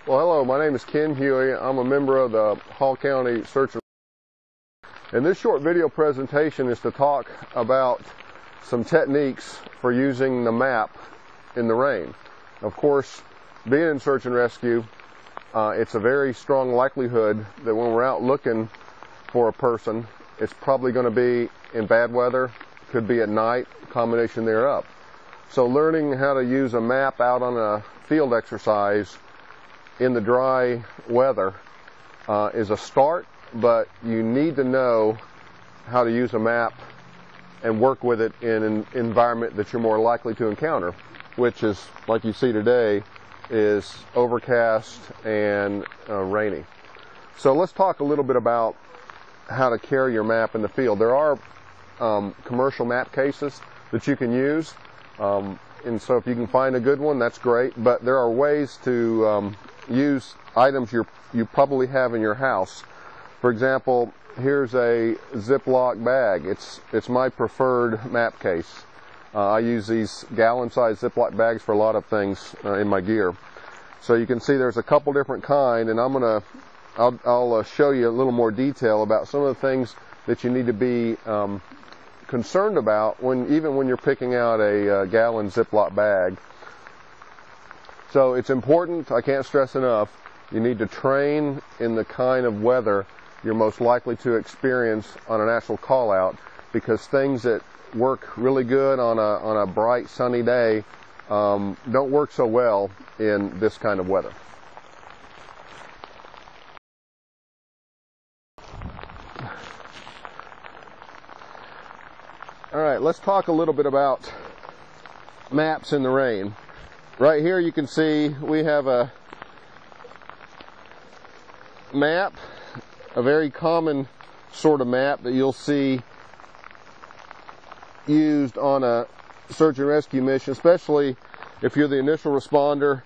Well, hello, my name is Ken Huey. I'm a member of the Hall County Search and Rescue. And this short video presentation is to talk about some techniques for using the map in the rain. Of course, being in search and rescue, it's a very strong likelihood that when we're out looking for a person, it's probably going to be in bad weather, could be at night, combination thereof. So learning how to use a map out on a field exercise in the dry weather is a start, but you need to know how to use a map and work with it in an environment that you're more likely to encounter, which is, like you see today, is overcast and rainy. So let's talk a little bit about how to carry your map in the field. There are commercial map cases that you can use, and so if you can find a good one, that's great, but there are ways to use items you probably have in your house. For example, here's a Ziploc bag. It's my preferred map case. I use these gallon-sized Ziploc bags for a lot of things in my gear. So you can see there's a couple different kind, and I'll show you a little more detail about some of the things that you need to be concerned about even when you're picking out a gallon Ziploc bag. So it's important, I can't stress enough, you need to train in the kind of weather you're most likely to experience on an actual call out, because things that work really good on a bright sunny day don't work so well in this kind of weather. All right, let's talk a little bit about maps in the rain. Right here you can see we have a map, a very common sort of map that you'll see used on a search and rescue mission, especially if you're the initial responder.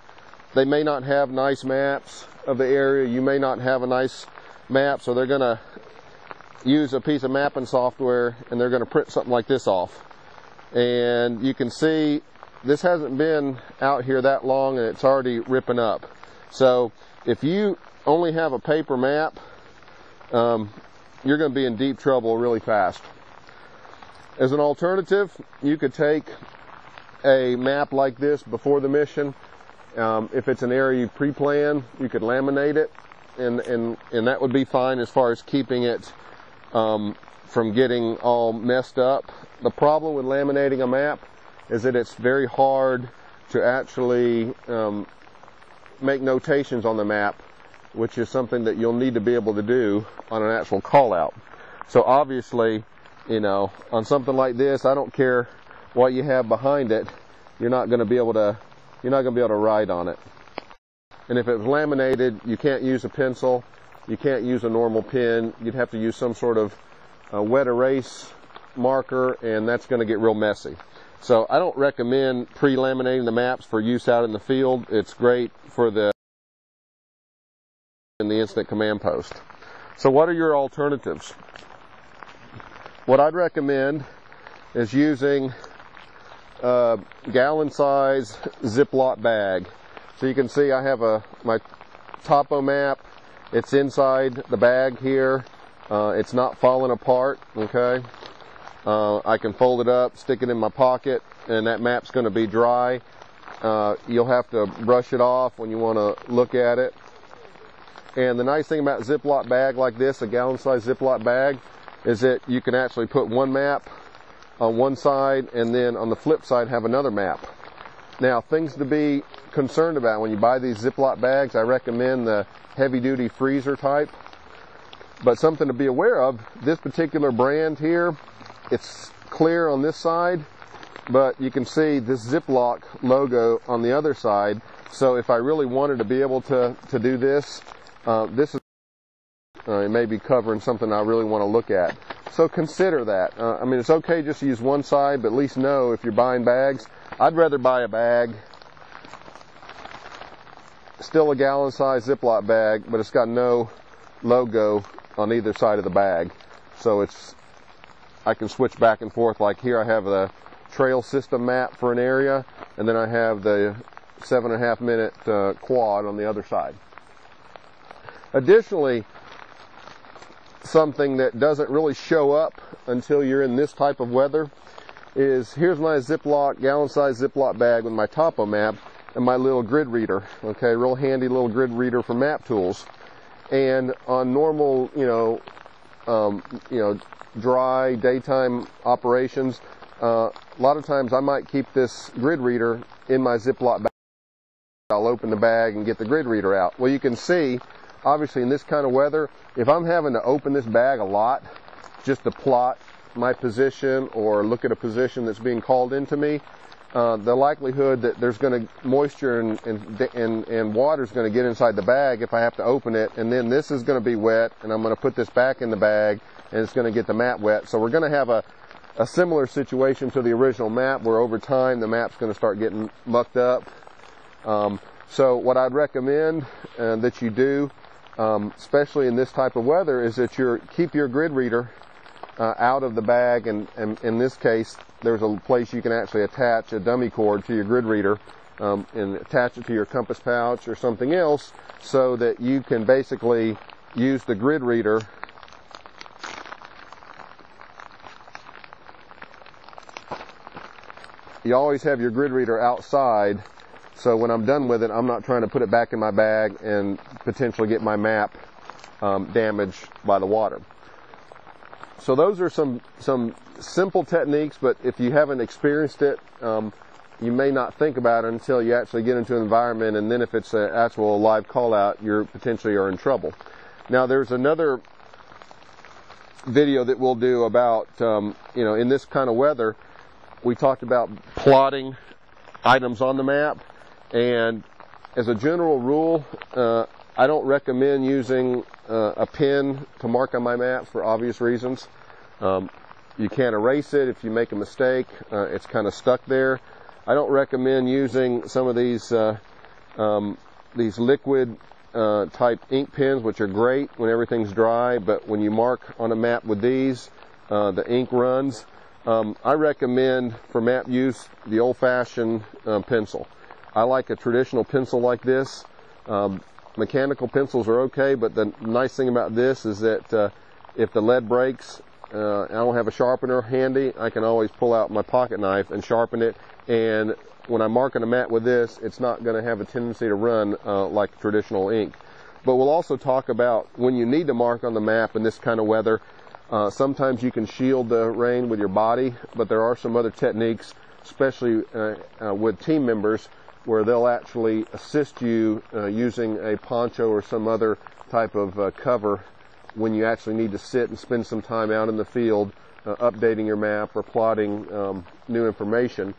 They may not have nice maps of the area. You may not have a nice map, so they're going to use a piece of mapping software and they're going to print something like this off. And you can see this hasn't been out here that long and it's already ripping up. So if you only have a paper map, you're going to be in deep trouble really fast. As an alternative, you could take a map like this before the mission. If it's an area you pre-plan, you could laminate it, and that would be fine as far as keeping it from getting all messed up. The problem with laminating a map is that it's very hard to actually make notations on the map, which is something that you'll need to be able to do on an actual call out. So obviously, you know, on something like this, I don't care what you have behind it, you're not going to be able to write on it. And if it was laminated, you can't use a pencil, you can't use a normal pen, you'd have to use some sort of wet erase marker, and that's going to get real messy. So I don't recommend pre-laminating the maps for use out in the field. It's great for the instant command post. So what are your alternatives? What I'd recommend is using a gallon-size Ziploc bag. So you can see I have my topo map. It's inside the bag here. It's not falling apart, okay? I can fold it up, stick it in my pocket, and that map's going to be dry. You'll have to brush it off when you want to look at it. And the nice thing about a Ziploc bag like this, a gallon-sized Ziploc bag, is that you can actually put one map on one side and then on the flip side have another map. Now, things to be concerned about when you buy these Ziploc bags, I recommend the heavy-duty freezer type. But something to be aware of, this particular brand here, it's clear on this side, but you can see this Ziploc logo on the other side. So if I really wanted to be able to do this, this is it may be covering something I really want to look at. So consider that. I mean, it's okay just to use one side, but at least know if you're buying bags. I'd rather buy a bag, still a gallon-sized Ziploc bag, but it's got no logo on either side of the bag. So I can switch back and forth. Like here I have the trail system map for an area, and then I have the 7.5 minute quad on the other side. Additionally, something that doesn't really show up until you're in this type of weather is, here's my Ziploc, gallon-sized Ziploc bag with my topo map and my little grid reader. Okay, real handy little grid reader for map tools. And on normal, dry daytime operations, a lot of times I might keep this grid reader in my Ziploc bag. I'll open the bag and get the grid reader out. Well, you can see, obviously in this kind of weather, if I'm having to open this bag a lot just to plot my position or look at a position that's being called into me, the likelihood that there's going to moisture and water is going to get inside the bag if I have to open it, and then this is going to be wet, and I'm going to put this back in the bag and it's going to get the map wet. So we're going to have a similar situation to the original map, where over time the map's going to start getting mucked up. So what I'd recommend that you do, especially in this type of weather, is that keep your grid reader out of the bag, and in this case there's a place you can actually attach a dummy cord to your grid reader and attach it to your compass pouch or something else, so that you can basically use the grid reader you always have your grid reader outside, so when I'm done with it, I'm not trying to put it back in my bag and potentially get my map damaged by the water. So those are some simple techniques, but if you haven't experienced it, you may not think about it until you actually get into an environment, and then if it's an actual live call out, you potentially are in trouble. Now there's another video that we'll do about, in this kind of weather, we talked about plotting items on the map, and as a general rule, I don't recommend using a pen to mark on my map for obvious reasons. You can't erase it. If you make a mistake, it's kind of stuck there. I don't recommend using some of these liquid type ink pens, which are great when everything's dry, but when you mark on a map with these, the ink runs. I recommend for map use the old-fashioned pencil. I like a traditional pencil like this. Mechanical pencils are okay, but the nice thing about this is that if the lead breaks, I don't have a sharpener handy, I can always pull out my pocket knife and sharpen it, and when I'm marking a map with this, it's not going to have a tendency to run like traditional ink. But we'll also talk about when you need to mark on the map in this kind of weather. Sometimes you can shield the rain with your body, but there are some other techniques, especially with team members, where they'll actually assist you using a poncho or some other type of cover when you actually need to sit and spend some time out in the field updating your map or plotting new information.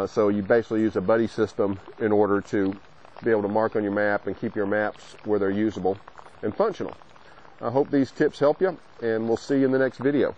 So you basically use a buddy system in order to be able to mark on your map and keep your maps where they're usable and functional. I hope these tips help you, and we'll see you in the next video.